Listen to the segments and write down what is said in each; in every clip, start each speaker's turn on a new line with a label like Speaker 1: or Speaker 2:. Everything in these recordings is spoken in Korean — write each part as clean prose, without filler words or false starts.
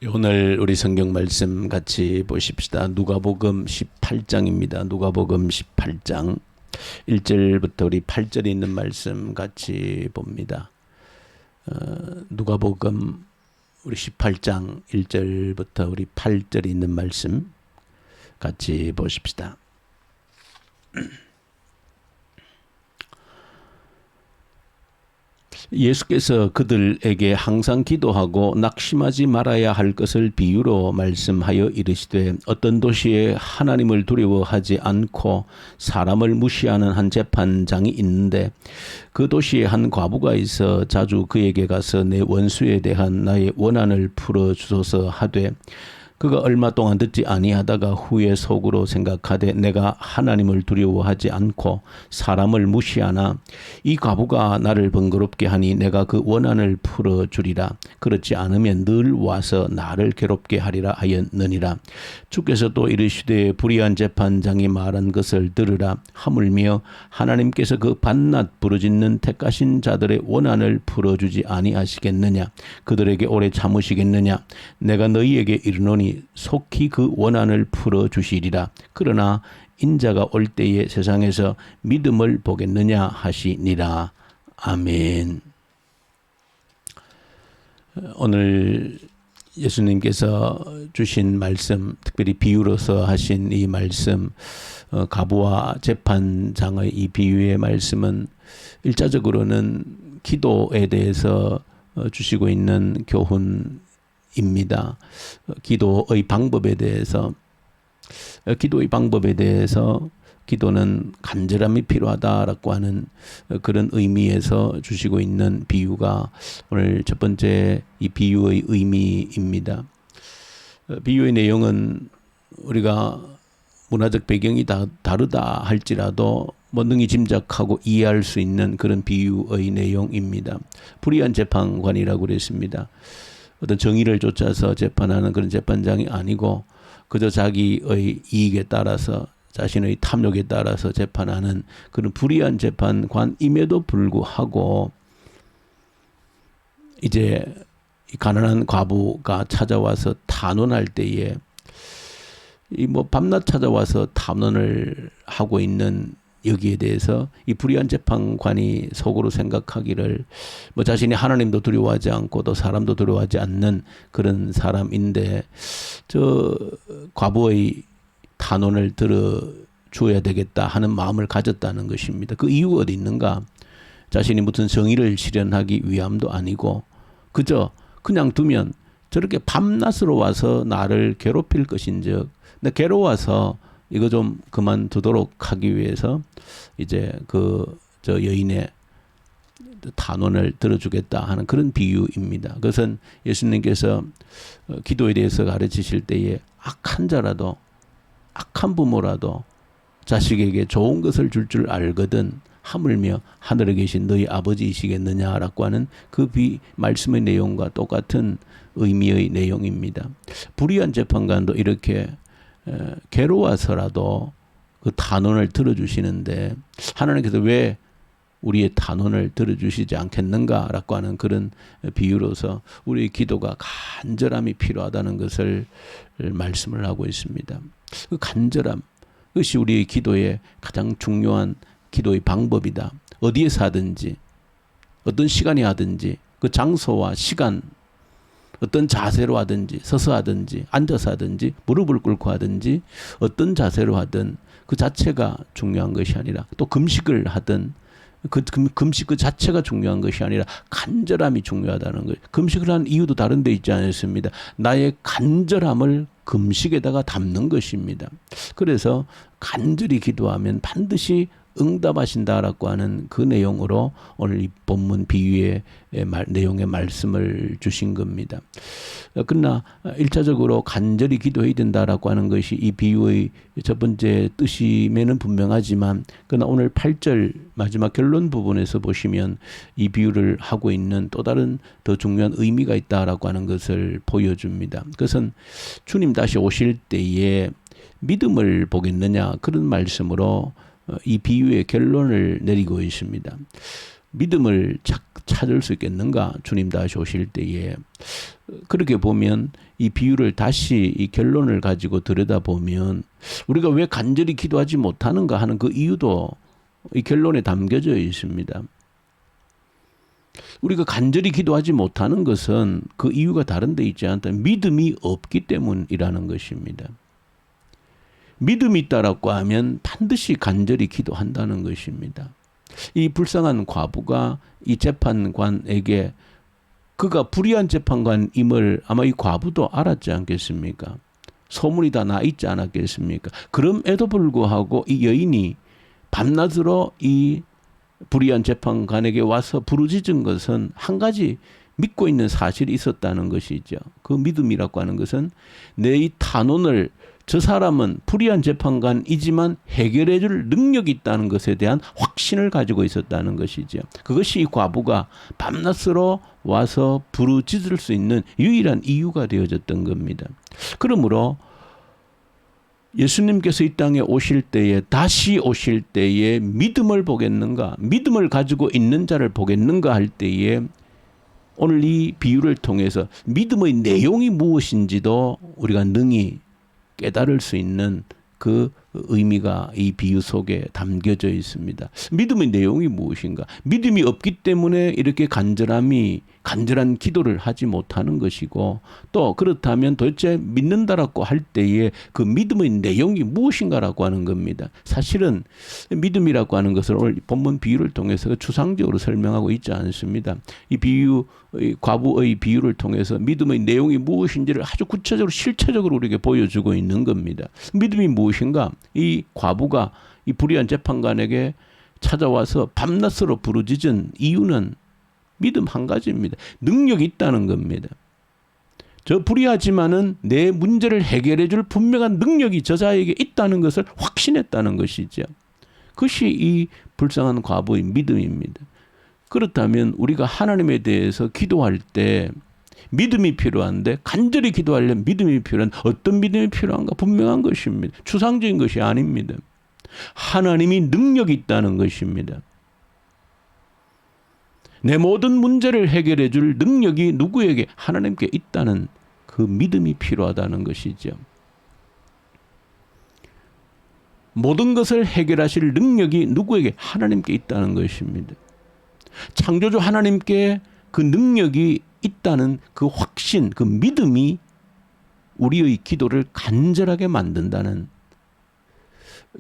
Speaker 1: 오늘 우리 성경 말씀 같이 보십시다. 누가복음 18장입니다. 누가복음 18장 1절부터 우리 8절에 있는 말씀 같이 봅니다. 누가복음 우리 18장 1절부터 우리 8절에 있는 말씀 같이 보십시다. 예수께서 그들에게 항상 기도하고 낙심하지 말아야 할 것을 비유로 말씀하여 이르시되, 어떤 도시에 하나님을 두려워하지 않고 사람을 무시하는 한 재판장이 있는데, 그 도시에 한 과부가 있어 자주 그에게 가서 내 원수에 대한 나의 원한을 풀어주소서 하되, 그가 얼마 동안 듣지 아니하다가 후에 속으로 생각하되, 내가 하나님을 두려워하지 않고 사람을 무시하나 이 과부가 나를 번거롭게 하니 내가 그 원한을 풀어주리라. 그렇지 않으면 늘 와서 나를 괴롭게 하리라 하였느니라. 주께서 또 이르시되, 불의한 재판장이 말한 것을 들으라. 하물며 하나님께서 그 밤낮 부르짖는 택하신 자들의 원한을 풀어주지 아니하시겠느냐? 그들에게 오래 참으시겠느냐? 내가 너희에게 이르노니 속히 그 원한을 풀어주시리라. 그러나 인자가 올 때에 세상에서 믿음을 보겠느냐 하시니라. 아멘. 오늘 예수님께서 주신 말씀, 특별히 비유로서 하신 이 말씀, 과부와 재판장의 이 비유의 말씀은 일차적으로는 기도에 대해서 주시고 있는 교훈입니다. 기도의 방법에 대해서 기도는 간절함이 필요하다라고 하는 그런 의미에서 주시고 있는 비유가 오늘 첫 번째 이 비유의 의미입니다. 비유의 내용은 우리가 문화적 배경이 다르다 할지라도 능히 짐작하고 이해할 수 있는 그런 비유의 내용입니다. 불의한 재판관이라고 그랬습니다. 어떤 정의를 쫓아서 재판하는 그런 재판장이 아니고 그저 자기의 이익에 따라서, 자신의 탐욕에 따라서 재판하는 그런 불의한 재판관임에도 불구하고, 이제 가난한 과부가 찾아와서 탄원할 때에 밤낮 찾아와서 탄원을 하고 있는 여기에 대해서 이 불의한 재판관이 속으로 생각하기를, 자신이 하나님도 두려워하지 않고 또 사람도 두려워하지 않는 그런 사람인데 저 과부의 탄원을 들어줘야 되겠다 하는 마음을 가졌다는 것입니다. 그 이유가 어디 있는가? 자신이 무슨 정의를 실현하기 위함도 아니고 그저 그냥 두면 저렇게 밤낮으로 와서 나를 괴롭힐 것인즉, 내 괴로워서 이거 좀 그만두도록 하기 위해서 이제 저 여인의 탄원을 들어주겠다 하는 그런 비유입니다. 그것은 예수님께서 기도에 대해서 가르치실 때에 악한 자라도, 악한 부모라도 자식에게 좋은 것을 줄 알거든 하물며 하늘에 계신 너희 아버지이시겠느냐라고 하는 그 말씀의 내용과 똑같은 의미의 내용입니다. 불의한 재판관도 이렇게 괴로워서라도 그 탄원을 들어주시는데, 하나님께서 왜 우리의 탄원을 들어주시지 않겠는가라고 하는 그런 비유로서 우리의 기도가 간절함이 필요하다는 것을 말씀을 하고 있습니다. 그 간절함, 그것이 우리의 기도의 가장 중요한 기도의 방법이다. 어디에서 하든지, 어떤 시간에 하든지, 그 장소와 시간, 어떤 자세로 하든지, 서서 하든지, 앉아서 하든지, 무릎을 꿇고 하든지, 어떤 자세로 하든 그 자체가 중요한 것이 아니라, 또 금식을 하든 금식 그 자체가 중요한 것이 아니라 간절함이 중요하다는 거예요. 금식을 하는 이유도 다른 데 있지 않습니다. 나의 간절함을 금식에다가 담는 것입니다. 그래서 간절히 기도하면 반드시 응답하신다라고 하는 그 내용으로 오늘 이 본문 비유의 내용의 말씀을 주신 겁니다. 그러나 1차적으로 간절히 기도해야 된다라고 하는 것이 이 비유의 첫 번째 뜻임에는 분명하지만, 그러나 오늘 8절 마지막 결론 부분에서 보시면 이 비유를 하고 있는 또 다른 더 중요한 의미가 있다라고 하는 것을 보여줍니다. 그것은 주님 다시 오실 때에 믿음을 보겠느냐, 그런 말씀으로 이 비유의 결론을 내리고 있습니다. 믿음을 찾을 수 있겠는가? 주님 다시 오실 때에. 그렇게 보면 이 비유를 다시 이 결론을 가지고 들여다보면 우리가 왜 간절히 기도하지 못하는가 하는 그 이유도 이 결론에 담겨져 있습니다. 우리가 간절히 기도하지 못하는 것은 그 이유가 다른 데 있지 않다. 믿음이 없기 때문이라는 것입니다. 믿음이 있다라고 하면 반드시 간절히 기도한다는 것입니다. 이 불쌍한 과부가 이 재판관에게 그가 불의한 재판관임을 아마 이 과부도 알았지 않겠습니까? 소문이 다 나 있지 않았겠습니까? 그럼에도 불구하고 이 여인이 밤낮으로 이 불의한 재판관에게 와서 부르짖은 것은 한 가지 믿고 있는 사실이 있었다는 것이죠. 그 믿음이라고 하는 것은 내 이 탄원을 저 사람은 불의한 재판관이지만 해결해 줄 능력이 있다는 것에 대한 확신을 가지고 있었다는 것이죠. 그것이 이 과부가 밤낮으로 와서 부르짖을 수 있는 유일한 이유가 되어졌던 겁니다. 그러므로 예수님께서 이 땅에 오실 때에 다시 오실 때에 믿음을 보겠는가, 믿음을 가지고 있는 자를 보겠는가 할 때에 오늘 이 비유를 통해서 믿음의 내용이 무엇인지도 우리가 능히 깨달을 수 있는 그 의미가 이 비유 속에 담겨져 있습니다. 믿음의 내용이 무엇인가? 믿음이 없기 때문에 이렇게 간절한 기도를 하지 못하는 것이고, 또 그렇다면 도대체 믿는다라고 할 때에 그 믿음의 내용이 무엇인가라고 하는 겁니다. 사실은 믿음이라고 하는 것을 오늘 본문 비유를 통해서 추상적으로 설명하고 있지 않습니다. 이 비유, 과부의 비유를 통해서 믿음의 내용이 무엇인지를 아주 구체적으로 실체적으로 우리에게 보여주고 있는 겁니다. 믿음이 무엇인가? 이 과부가 이 불의한 재판관에게 찾아와서 밤낮으로 부르짖은 이유는 믿음 한 가지입니다. 능력이 있다는 겁니다. 저 불의하지만은 내 문제를 해결해 줄 분명한 능력이 저자에게 있다는 것을 확신했다는 것이죠. 그것이 이 불쌍한 과부의 믿음입니다. 그렇다면 우리가 하나님에 대해서 기도할 때 믿음이 필요한데, 간절히 기도하려면 믿음이 필요한, 어떤 믿음이 필요한가? 분명한 것입니다. 추상적인 것이 아닙니다. 하나님이 능력이 있다는 것입니다. 내 모든 문제를 해결해 줄 능력이 누구에게? 하나님께 있다는 그 믿음이 필요하다는 것이죠. 모든 것을 해결하실 능력이 누구에게? 하나님께 있다는 것입니다. 창조주 하나님께 그 능력이 있다는 그 확신, 그 믿음이 우리의 기도를 간절하게 만든다는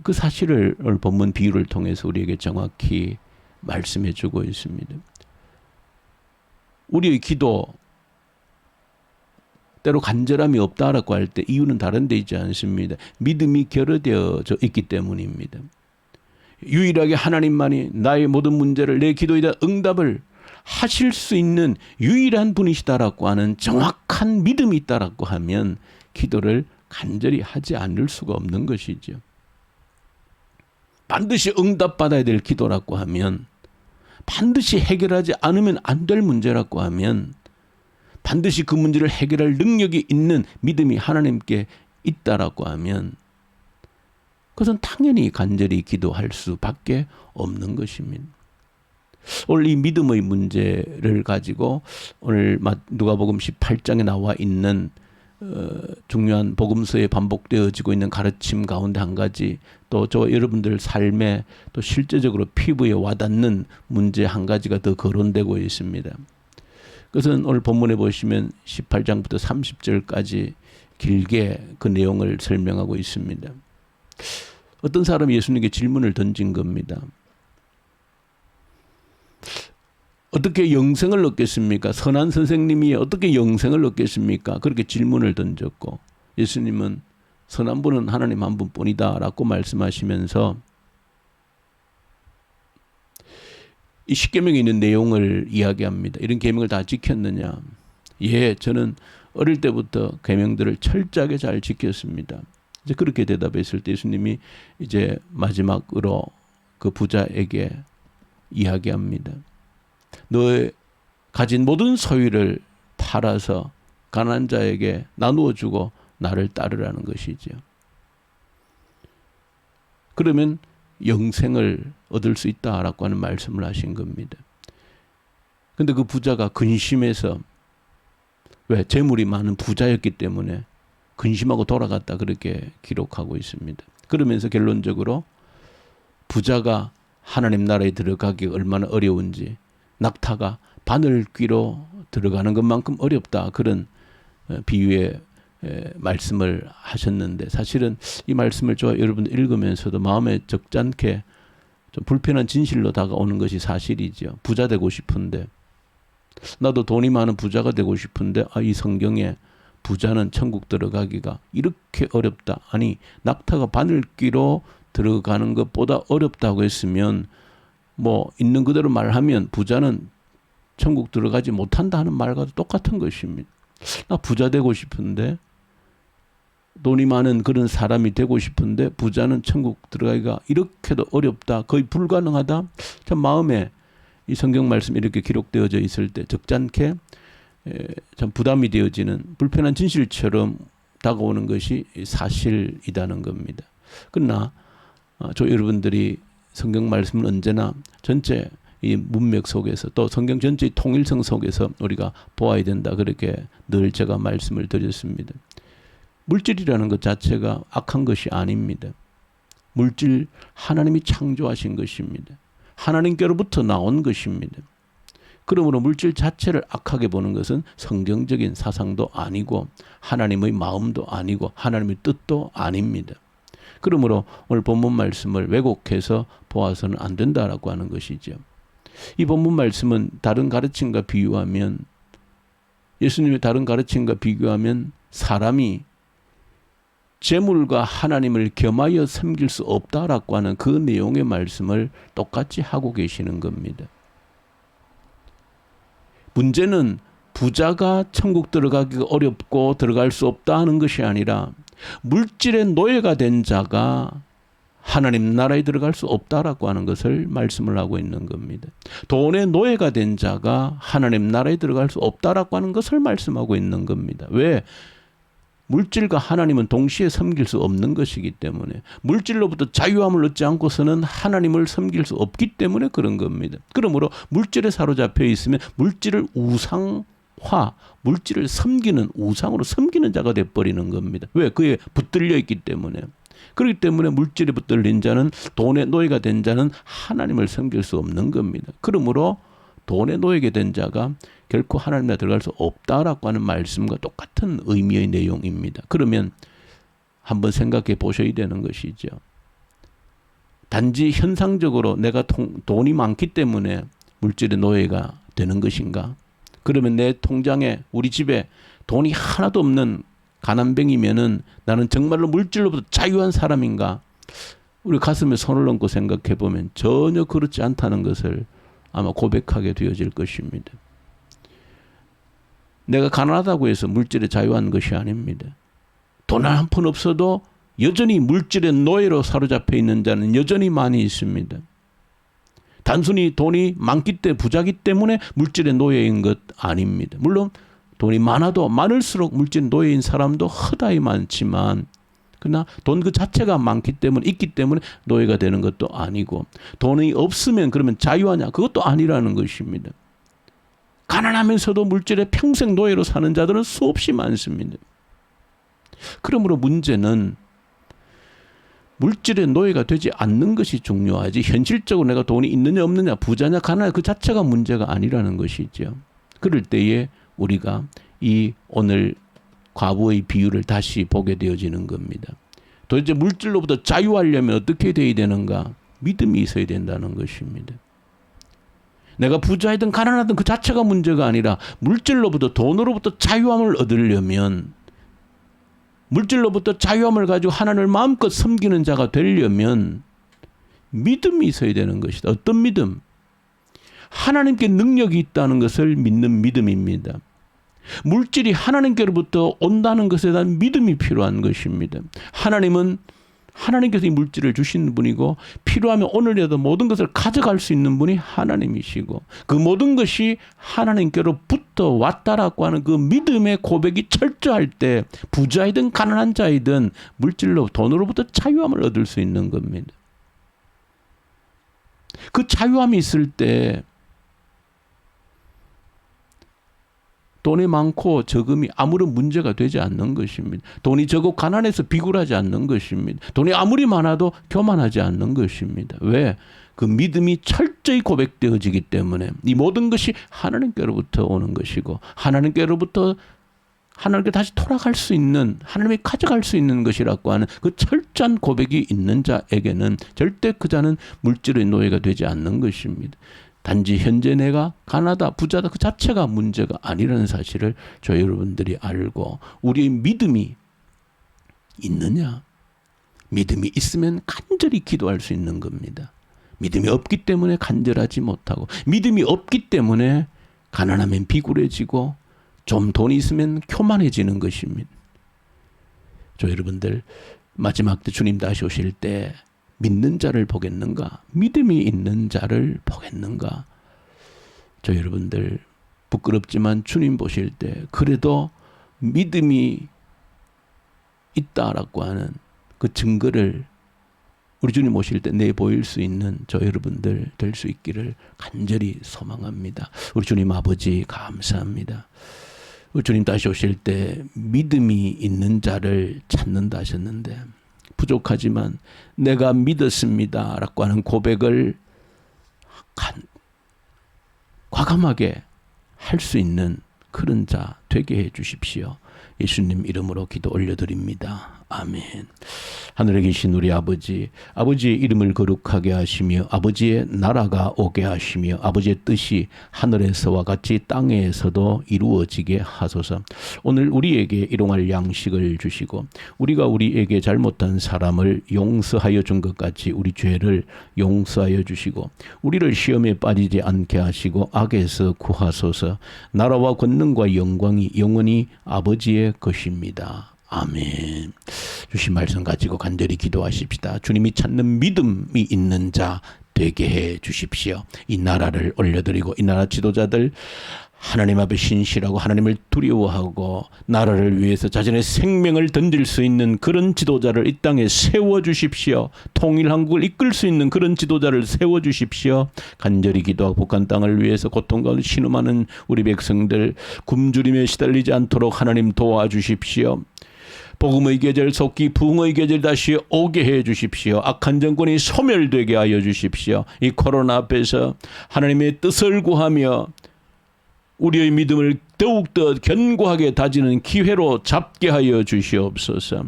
Speaker 1: 그 사실을 오늘 본문 비유를 통해서 우리에게 정확히 말씀해 주고 있습니다. 우리의 기도 때로 간절함이 없다라고 할 때 이유는 다른 데 있지 않습니다. 믿음이 결여되어져 있기 때문입니다. 유일하게 하나님만이 나의 모든 문제를, 내 기도에 대한 응답을 하실 수 있는 유일한 분이시다라고 하는 정확한 믿음이 있다라고 하면 기도를 간절히 하지 않을 수가 없는 것이죠. 반드시 응답받아야 될 기도라고 하면, 반드시 해결하지 않으면 안 될 문제라고 하면, 반드시 그 문제를 해결할 능력이 있는 믿음이 하나님께 있다라고 하면 그것은 당연히 간절히 기도할 수밖에 없는 것입니다. 오늘 이 믿음의 문제를 가지고 오늘 누가복음 18장에 나와 있는 중요한 복음서에 반복되어지고 있는 가르침 가운데 한 가지, 또 저 여러분들 삶에 또 실제적으로 피부에 와닿는 문제 한 가지가 더 거론되고 있습니다. 그것은 오늘 본문에 보시면 18장부터 30절까지 길게 그 내용을 설명하고 있습니다. 어떤 사람이 예수님께 질문을 던진 겁니다. 어떻게 영생을 얻겠습니까? 선한 선생님이 어떻게 영생을 얻겠습니까? 그렇게 질문을 던졌고, 예수님은 선한 분은 하나님 한 분뿐이다 라고 말씀하시면서 이 십계명에 있는 내용을 이야기합니다. 이런 계명을 다 지켰느냐? 예, 저는 어릴 때부터 계명들을 철저하게 잘 지켰습니다. 이제 그렇게 대답했을 때 예수님이 이제 마지막으로 그 부자에게 이야기합니다. 너의 가진 모든 소유를 팔아서 가난한 자에게 나누어 주고 나를 따르라는 것이죠. 그러면 영생을 얻을 수 있다라고 하는 말씀을 하신 겁니다. 근데 그 부자가 근심해서, 왜? 재물이 많은 부자였기 때문에 근심하고 돌아갔다, 그렇게 기록하고 있습니다. 그러면서 결론적으로 부자가 하나님 나라에 들어가기 얼마나 어려운지, 낙타가 바늘 귀로 들어가는 것만큼 어렵다, 그런 비유의 말씀을 하셨는데, 사실은 이 말씀을 여러분 읽으면서도 마음에 적잖게 좀 불편한 진실로 다가오는 것이 사실이죠. 부자 되고 싶은데, 나도 돈이 많은 부자가 되고 싶은데, 이 성경에 부자는 천국 들어가기가 이렇게 어렵다, 아니 낙타가 바늘귀로 들어가는 것보다 어렵다고 했으면, 뭐 있는 그대로 말하면 부자는 천국 들어가지 못한다 하는 말과도 똑같은 것입니다. 나 부자 되고 싶은데, 돈이 많은 그런 사람이 되고 싶은데 부자는 천국 들어가기가 이렇게도 어렵다, 거의 불가능하다. 참 마음에 이 성경 말씀이 이렇게 기록되어져 있을 때 적잖게 참 부담이 되어지는 불편한 진실처럼 다가오는 것이 사실이라는 겁니다. 그러나 여러분들이 성경 말씀은 언제나 전체 이 문맥 속에서, 또 성경 전체의 통일성 속에서 우리가 보아야 된다, 그렇게 늘 제가 말씀을 드렸습니다. 물질이라는 것 자체가 악한 것이 아닙니다. 물질, 하나님이 창조하신 것입니다. 하나님께로부터 나온 것입니다. 그러므로 물질 자체를 악하게 보는 것은 성경적인 사상도 아니고 하나님의 마음도 아니고 하나님의 뜻도 아닙니다. 그러므로 오늘 본문 말씀을 왜곡해서 보아서는 안 된다라고 하는 것이죠. 이 본문 말씀은 다른 가르침과 비유하면, 예수님의 다른 가르침과 비교하면 사람이 재물과 하나님을 겸하여 섬길 수 없다라고 하는 그 내용의 말씀을 똑같이 하고 계시는 겁니다. 문제는 부자가 천국 들어가기가 어렵고 들어갈 수 없다 하는 것이 아니라, 물질의 노예가 된 자가 하나님 나라에 들어갈 수 없다라고 하는 것을 말씀을 하고 있는 겁니다. 돈의 노예가 된 자가 하나님 나라에 들어갈 수 없다라고 하는 것을 말씀하고 있는 겁니다. 왜? 물질과 하나님은 동시에 섬길 수 없는 것이기 때문에, 물질로부터 자유함을 얻지 않고서는 하나님을 섬길 수 없기 때문에 그런 겁니다. 그러므로 물질에 사로잡혀 있으면 물질을 우상화, 물질을 섬기는, 우상으로 섬기는 자가 돼버리는 겁니다. 왜? 그에 붙들려 있기 때문에. 그렇기 때문에 물질에 붙들린 자는, 돈의 노예가 된 자는 하나님을 섬길 수 없는 겁니다. 그러므로 돈의 노예가 된 자가 결코 하나님 나라에 들어갈 수 없다라고 하는 말씀과 똑같은 의미의 내용입니다. 그러면 한번 생각해 보셔야 되는 것이죠. 단지 현상적으로 내가 돈이 많기 때문에 물질의 노예가 되는 것인가? 그러면 내 통장에, 우리 집에 돈이 하나도 없는 가난뱅이면은 나는 정말로 물질로부터 자유한 사람인가? 우리 가슴에 손을 얹고 생각해 보면 전혀 그렇지 않다는 것을 아마 고백하게 되어질 것입니다. 내가 가난하다고 해서 물질에 자유한 것이 아닙니다. 돈 한 푼 없어도 여전히 물질의 노예로 사로잡혀 있는 자는 여전히 많이 있습니다. 단순히 돈이 많기 때문에, 부자기 때문에 물질의 노예인 것 아닙니다. 물론 돈이 많아도 많을수록 물질 노예인 사람도 허다히 많지만, 그러나 돈 그 자체가 많기 때문에, 있기 때문에 노예가 되는 것도 아니고, 돈이 없으면 그러면 자유하냐? 그것도 아니라는 것입니다. 가난하면서도 물질의 평생 노예로 사는 자들은 수없이 많습니다. 그러므로 문제는 물질의 노예가 되지 않는 것이 중요하지, 현실적으로 내가 돈이 있느냐 없느냐, 부자냐 가난하냐, 그 자체가 문제가 아니라는 것이죠. 그럴 때에 우리가 이 오늘 과부의 비유를 다시 보게 되어지는 겁니다. 도대체 물질로부터 자유하려면 어떻게 돼야 되는가? 믿음이 있어야 된다는 것입니다. 내가 부자이든 가난하든 그 자체가 문제가 아니라, 물질로부터, 돈으로부터 자유함을 얻으려면, 물질로부터 자유함을 가지고 하나님을 마음껏 섬기는 자가 되려면 믿음이 있어야 되는 것이다. 어떤 믿음? 하나님께 능력이 있다는 것을 믿는 믿음입니다. 물질이 하나님께로부터 온다는 것에 대한 믿음이 필요한 것입니다. 하나님은 하나님께서 이 물질을 주시는 분이고, 필요하면 오늘이라도 모든 것을 가져갈 수 있는 분이 하나님이시고, 그 모든 것이 하나님께로부터 왔다라고 하는 그 믿음의 고백이 철저할 때, 부자이든 가난한 자이든 물질로, 돈으로부터 자유함을 얻을 수 있는 겁니다. 그 자유함이 있을 때 돈이 많고 적음이 아무런 문제가 되지 않는 것입니다. 돈이 적고 가난해서 비굴하지 않는 것입니다. 돈이 아무리 많아도 교만하지 않는 것입니다. 왜? 그 믿음이 철저히 고백되어지기 때문에 이 모든 것이 하나님께로부터 오는 것이고 하나님께로부터 하나님께 다시 돌아갈 수 있는, 하나님이 가져갈 수 있는 것이라고 하는 그 철저한 고백이 있는 자에게는 절대 그 자는 물질의 노예가 되지 않는 것입니다. 단지 현재 내가 가난하다, 부자다 그 자체가 문제가 아니라는 사실을 저 여러분들이 알고 우리의 믿음이 있느냐? 믿음이 있으면 간절히 기도할 수 있는 겁니다. 믿음이 없기 때문에 간절하지 못하고, 믿음이 없기 때문에 가난하면 비굴해지고 좀 돈이 있으면 교만해지는 것입니다. 저 여러분들 마지막 때 주님 다시 오실 때 믿는 자를 보겠는가? 믿음이 있는 자를 보겠는가? 저 여러분들 부끄럽지만 주님 보실 때 그래도 믿음이 있다라고 하는 그 증거를 우리 주님 오실 때 내보일 수 있는 저 여러분들 될 수 있기를 간절히 소망합니다. 우리 주님 아버지 감사합니다. 우리 주님 다시 오실 때 믿음이 있는 자를 찾는다 하셨는데 부족하지만 내가 믿었습니다 라고 하는 고백을 과감하게 할 수 있는 그런 자 되게 해 주십시오. 예수님 이름으로 기도 올려드립니다. 아멘. 하늘에 계신 우리 아버지, 아버지의 이름을 거룩하게 하시며 아버지의 나라가 오게 하시며 아버지의 뜻이 하늘에서와 같이 땅에서도 이루어지게 하소서. 오늘 우리에게 일용할 양식을 주시고 우리가 우리에게 잘못한 사람을 용서하여 준 것 같이 우리 죄를 용서하여 주시고 우리를 시험에 빠지지 않게 하시고 악에서 구하소서. 나라와 권능과 영광이 영원히 아버지의 것입니다. 아멘. 주신 말씀 가지고 간절히 기도하십시다. 주님이 찾는 믿음이 있는 자 되게 해 주십시오. 이 나라를 올려드리고 이 나라 지도자들 하나님 앞에 신실하고 하나님을 두려워하고 나라를 위해서 자신의 생명을 던질 수 있는 그런 지도자를 이 땅에 세워주십시오. 통일한국을 이끌 수 있는 그런 지도자를 세워주십시오. 간절히 기도하고 북한 땅을 위해서 고통 가운데 신음하는 우리 백성들 굶주림에 시달리지 않도록 하나님 도와주십시오. 복음의 계절 속기 부흥의 계절 다시 오게 해 주십시오. 악한 정권이 소멸되게 하여 주십시오. 이 코로나 앞에서 하나님의 뜻을 구하며 우리의 믿음을 더욱더 견고하게 다지는 기회로 잡게 하여 주시옵소서.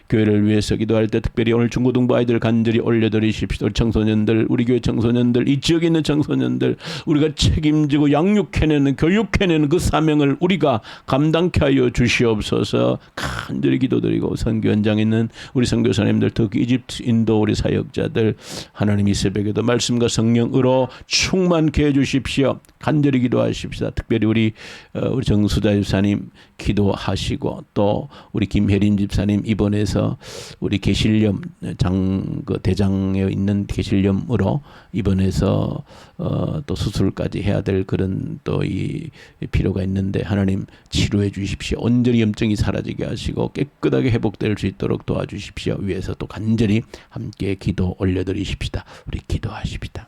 Speaker 1: 교회를 위해서 기도할 때 특별히 오늘 중고등부 아이들 간절히 올려드리십시오. 우리 청소년들, 우리 교회 청소년들, 이 지역에 있는 청소년들 우리가 책임지고 양육해내는 교육해내는 그 사명을 우리가 감당케 하여 주시옵소서. 간절히 기도드리고 선교 현장에 있는 우리 선교사님들 특히 이집트 인도 우리 사역자들 하나님 이 새벽에도 말씀과 성령으로 충만케 해주십시오. 간절히 기도하십시다. 특별히 우리 정수자 집사님 기도하시고 또 우리 김혜린 집사님 입원해서 우리 계실염 대장에 있는 계실염으로 입원해서 또 수술까지 해야 될 그런 또 이 필요가 있는데 하나님 치료해 주십시오. 온전히 염증이 사라지게 하시고 깨끗하게 회복될 수 있도록 도와주십시오. 위에서 또 간절히 함께 기도 올려드리십시다. 우리 기도하십시다.